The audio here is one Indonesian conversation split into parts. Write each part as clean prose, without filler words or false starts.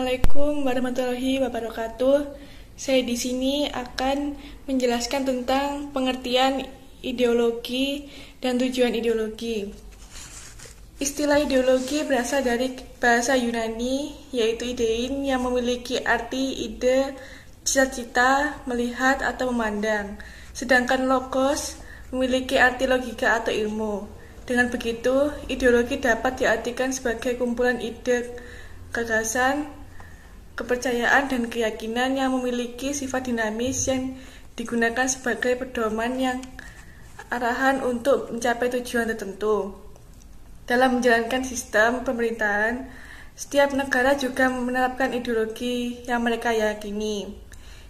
Assalamualaikum warahmatullahi wabarakatuh. Saya di sini akan menjelaskan tentang pengertian ideologi dan tujuan ideologi. Istilah ideologi berasal dari bahasa Yunani, yaitu idein, yang memiliki arti ide, cita-cita, melihat, atau memandang. Sedangkan logos memiliki arti logika atau ilmu. Dengan begitu, ideologi dapat diartikan sebagai kumpulan ide, gagasan, kepercayaan, dan keyakinan yang memiliki sifat dinamis yang digunakan sebagai pedoman yang arahan untuk mencapai tujuan tertentu. Dalam menjalankan sistem pemerintahan, setiap negara juga menerapkan ideologi yang mereka yakini.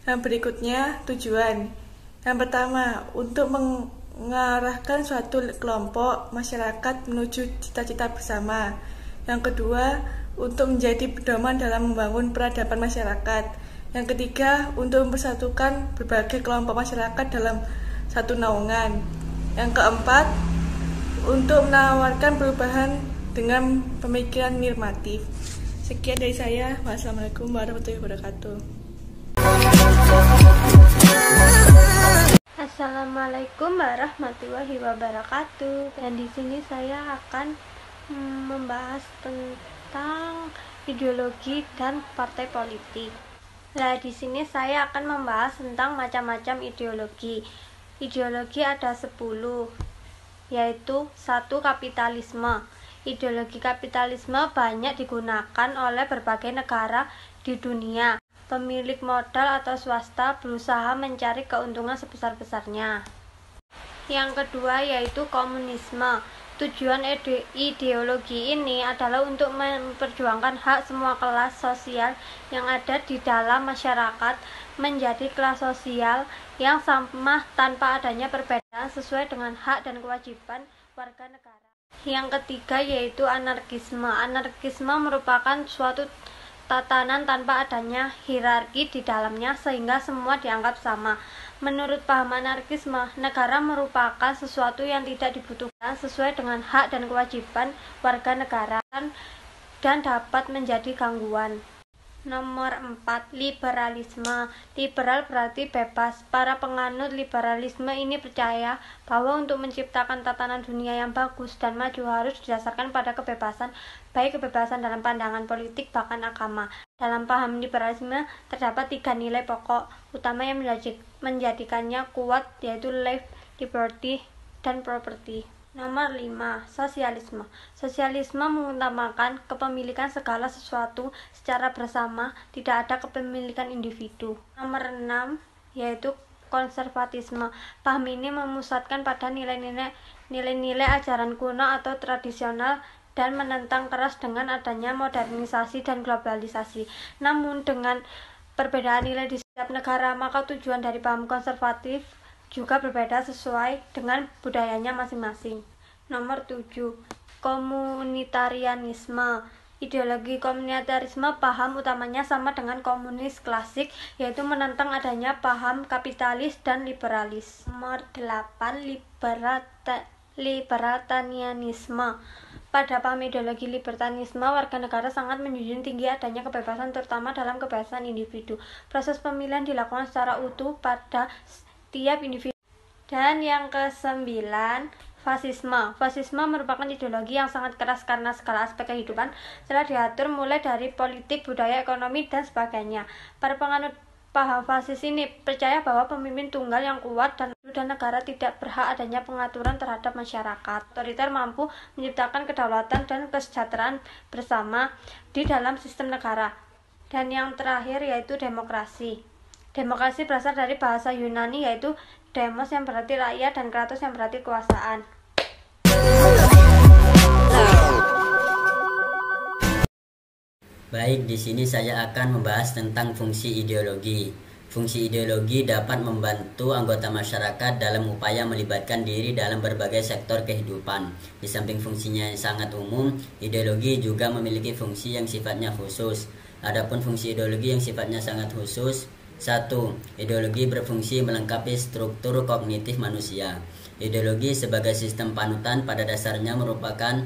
Yang berikutnya, tujuan. Yang pertama, untuk mengarahkan suatu kelompok masyarakat menuju cita-cita bersama. Yang kedua, untuk menjadi pedoman dalam membangun peradaban masyarakat. Yang ketiga, untuk mempersatukan berbagai kelompok masyarakat dalam satu naungan. Yang keempat, untuk menawarkan perubahan dengan pemikiran normatif. Sekian dari saya. Wassalamualaikum warahmatullahi wabarakatuh. Assalamualaikum warahmatullahi wabarakatuh. Dan di sini saya akan membahas tentang ideologi dan partai politik. Nah, di sini saya akan membahas tentang macam-macam ideologi. Ideologi ada 10, yaitu 1. Kapitalisme. Ideologi kapitalisme banyak digunakan oleh berbagai negara di dunia. Pemilik modal atau swasta berusaha mencari keuntungan sebesar-besarnya. Yang kedua yaitu komunisme. Tujuan ideologi ini adalah untuk memperjuangkan hak semua kelas sosial yang ada di dalam masyarakat menjadi kelas sosial yang sama tanpa adanya perbedaan sesuai dengan hak dan kewajiban warga negara. Yang ketiga yaitu anarkisme. Anarkisme merupakan suatu tatanan tanpa adanya hierarki di dalamnya sehingga semua dianggap sama. Menurut paham anarkisme, negara merupakan sesuatu yang tidak dibutuhkan sesuai dengan hak dan kewajiban warga negara dan dapat menjadi gangguan. Nomor 4. Liberalisme. Liberal berarti bebas. Para penganut liberalisme ini percaya bahwa untuk menciptakan tatanan dunia yang bagus dan maju harus didasarkan pada kebebasan, baik kebebasan dalam pandangan politik bahkan agama. Dalam paham liberalisme terdapat 3 nilai pokok utama yang menjadikannya kuat, yaitu life, liberty, dan property. Nomor 5. Sosialisme. Sosialisme mengutamakan kepemilikan segala sesuatu secara bersama, tidak ada kepemilikan individu. Nomor 6 yaitu konservatisme. Paham ini memusatkan pada nilai-nilai ajaran kuno atau tradisional dan menentang keras dengan adanya modernisasi dan globalisasi. Namun dengan perbedaan nilai di setiap negara, maka tujuan dari paham konservatif juga berbeda sesuai dengan budayanya masing-masing. Nomor 7. Komunitarianisme. Ideologi komunitarisme paham utamanya sama dengan komunis klasik, yaitu menentang adanya paham kapitalis dan liberalis. Nomor 8. Libertarianisme. Pada paham ideologi libertarianisme, warga negara sangat menjunjung tinggi adanya kebebasan, terutama dalam kebebasan individu. Proses pemilihan dilakukan secara utuh pada setiap individu. Dan yang ke-9, fasisme. Fasisme merupakan ideologi yang sangat keras karena segala aspek kehidupan telah diatur mulai dari politik, budaya, ekonomi, dan sebagainya. Para penganut paham fasis ini percaya bahwa pemimpin tunggal yang kuat dan negara tidak berhak adanya pengaturan terhadap masyarakat. Otoriter mampu menciptakan kedaulatan dan kesejahteraan bersama di dalam sistem negara. Dan yang terakhir yaitu demokrasi. Demokrasi berasal dari bahasa Yunani yaitu demos yang berarti rakyat dan kratos yang berarti kekuasaan. Baik, di sini saya akan membahas tentang fungsi ideologi. Fungsi ideologi dapat membantu anggota masyarakat dalam upaya melibatkan diri dalam berbagai sektor kehidupan. Di samping fungsinya yang sangat umum, ideologi juga memiliki fungsi yang sifatnya khusus. Adapun fungsi ideologi yang sifatnya sangat khusus, 1. Ideologi berfungsi melengkapi struktur kognitif manusia. Ideologi sebagai sistem panutan pada dasarnya merupakan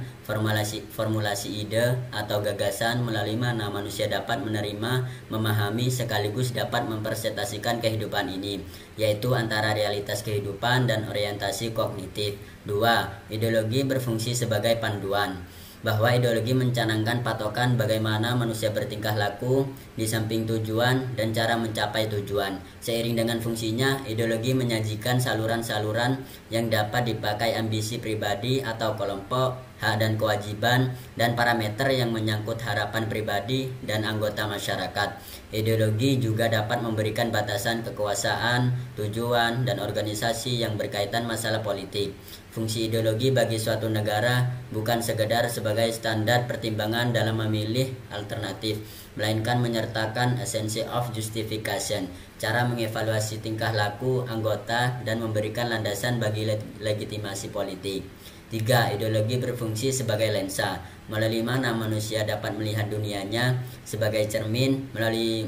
formulasi ide atau gagasan melalui mana manusia dapat menerima, memahami, sekaligus dapat mempresentasikan kehidupan ini, yaitu antara realitas kehidupan dan orientasi kognitif. 2. Ideologi berfungsi sebagai panduan, bahwa ideologi mencanangkan patokan bagaimana manusia bertingkah laku di samping tujuan dan cara mencapai tujuan. Seiring dengan fungsinya, ideologi menyajikan saluran-saluran yang dapat dipakai ambisi pribadi atau kelompok, hak dan kewajiban, dan parameter yang menyangkut harapan pribadi dan anggota masyarakat. Ideologi juga dapat memberikan batasan kekuasaan, tujuan, dan organisasi yang berkaitan masalah politik. Fungsi ideologi bagi suatu negara bukan sekedar sebagai standar pertimbangan dalam memilih alternatif, melainkan menyertakan essence of justification, cara mengevaluasi tingkah laku anggota dan memberikan landasan bagi legitimasi politik. 3. Ideologi berfungsi sebagai lensa, melalui mana manusia dapat melihat dunianya, sebagai cermin, melalui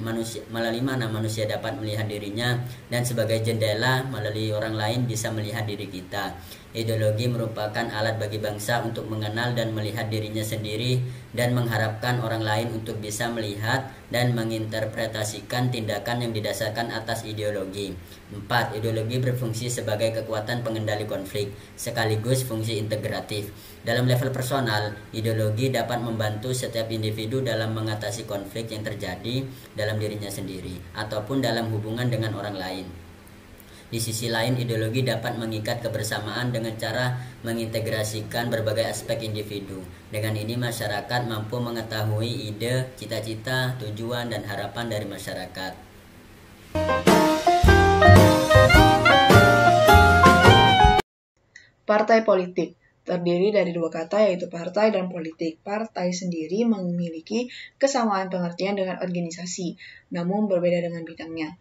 mana manusia dapat melihat dirinya, dan sebagai jendela, melalui orang lain bisa melihat diri kita. Ideologi merupakan alat bagi bangsa untuk mengenal dan melihat dirinya sendiri dan mengharapkan orang lain untuk bisa melihat dan menginterpretasikan tindakan yang didasarkan atas ideologi. 4. Ideologi berfungsi sebagai kekuatan pengendali konflik, sekaligus fungsi integratif. Dalam level personal, ideologi dapat membantu setiap individu dalam mengatasi konflik yang terjadi dalam dirinya sendiri ataupun dalam hubungan dengan orang lain. Di sisi lain, ideologi dapat mengikat kebersamaan dengan cara mengintegrasikan berbagai aspek individu. Dengan ini, masyarakat mampu mengetahui ide, cita-cita, tujuan, dan harapan dari masyarakat. Partai politik terdiri dari dua kata, yaitu partai dan politik. Partai sendiri memiliki kesamaan pengertian dengan organisasi, namun berbeda dengan bidangnya.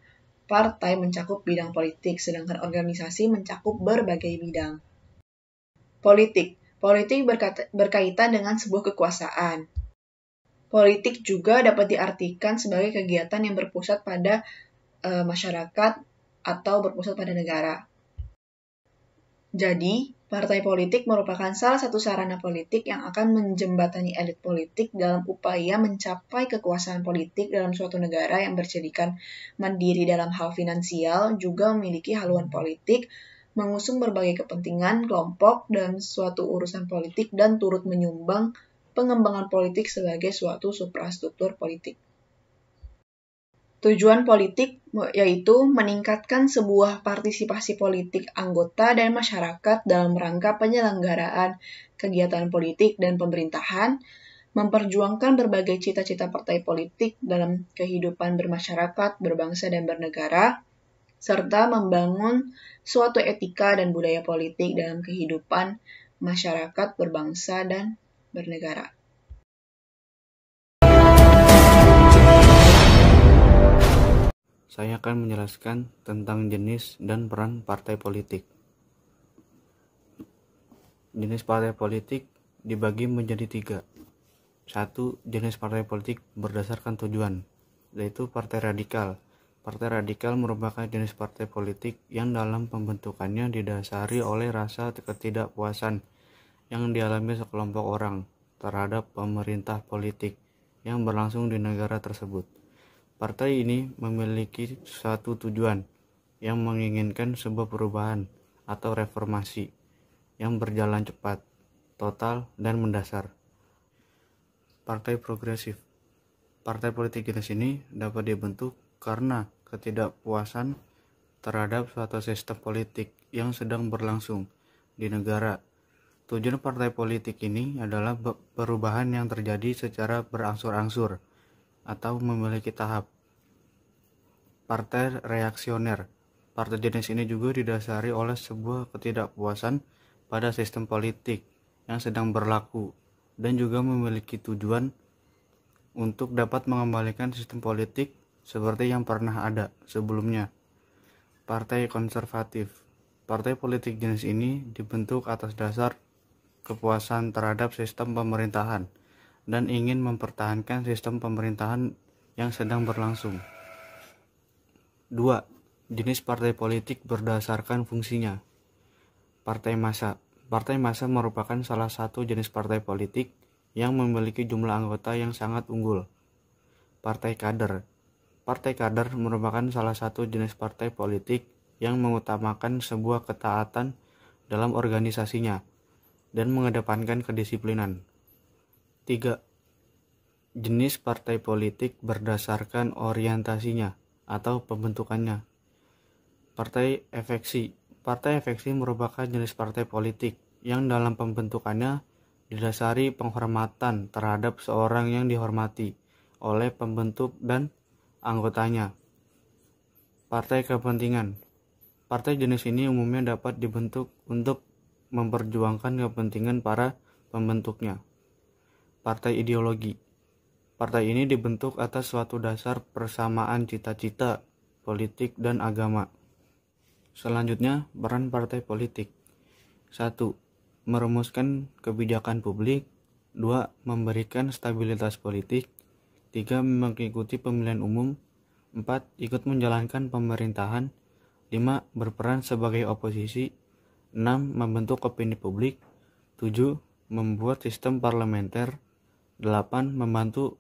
Partai mencakup bidang politik, sedangkan organisasi mencakup berbagai bidang. Politik berkaitan dengan sebuah kekuasaan. Politik juga dapat diartikan sebagai kegiatan yang berpusat pada masyarakat atau berpusat pada negara. Jadi, partai politik merupakan salah satu sarana politik yang akan menjembatani elit politik dalam upaya mencapai kekuasaan politik dalam suatu negara yang berjadikan mandiri dalam hal finansial, juga memiliki haluan politik, mengusung berbagai kepentingan kelompok dalam suatu urusan politik, dan turut menyumbang pengembangan politik sebagai suatu suprastruktur politik. Tujuan politik yaitu meningkatkan sebuah partisipasi politik anggota dan masyarakat dalam rangka penyelenggaraan kegiatan politik dan pemerintahan, memperjuangkan berbagai cita-cita partai politik dalam kehidupan bermasyarakat, berbangsa, dan bernegara, serta membangun suatu etika dan budaya politik dalam kehidupan masyarakat, berbangsa, dan bernegara. Saya akan menjelaskan tentang jenis dan peran partai politik. Jenis partai politik dibagi menjadi 3. 1. Jenis partai politik berdasarkan tujuan, yaitu partai radikal. Partai radikal merupakan jenis partai politik yang dalam pembentukannya didasari oleh rasa ketidakpuasan yang dialami sekelompok orang terhadap pemerintah politik yang berlangsung di negara tersebut. Partai ini memiliki suatu tujuan yang menginginkan sebuah perubahan atau reformasi yang berjalan cepat, total, dan mendasar. Partai progresif. Partai politik jenis ini dapat dibentuk karena ketidakpuasan terhadap suatu sistem politik yang sedang berlangsung di negara. Tujuan partai politik ini adalah perubahan yang terjadi secara berangsur-angsur atau memiliki tahap. Partai reaksioner. Partai jenis ini juga didasari oleh sebuah ketidakpuasan pada sistem politik yang sedang berlaku dan juga memiliki tujuan untuk dapat mengembalikan sistem politik seperti yang pernah ada sebelumnya. Partai konservatif. Partai politik jenis ini dibentuk atas dasar kepuasan terhadap sistem pemerintahan dan ingin mempertahankan sistem pemerintahan yang sedang berlangsung. 2. Jenis partai politik berdasarkan fungsinya. Partai massa. Partai massa merupakan salah satu jenis partai politik yang memiliki jumlah anggota yang sangat unggul. Partai kader. Partai kader merupakan salah satu jenis partai politik yang mengutamakan sebuah ketaatan dalam organisasinya dan mengedepankan kedisiplinan. 3. Jenis partai politik berdasarkan orientasinya atau pembentukannya. Partai efeksi. Partai efeksi merupakan jenis partai politik yang dalam pembentukannya didasari penghormatan terhadap seorang yang dihormati oleh pembentuk dan anggotanya. Partai kepentingan. Partai jenis ini umumnya dapat dibentuk untuk memperjuangkan kepentingan para pembentuknya. Partai ideologi. Partai ini dibentuk atas suatu dasar persamaan cita-cita, politik, dan agama. Selanjutnya, peran partai politik. 1. Merumuskan kebijakan publik. 2. Memberikan stabilitas politik. 3. Mengikuti pemilihan umum. 4. Ikut menjalankan pemerintahan. 5. Berperan sebagai oposisi. 6. Membentuk opini publik. 7. Membuat sistem parlementer. 8. Membantu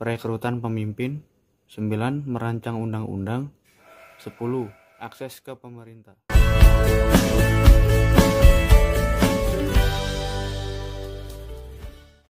perekrutan pemimpin. 9. Merancang undang-undang. 10. Akses ke pemerintah.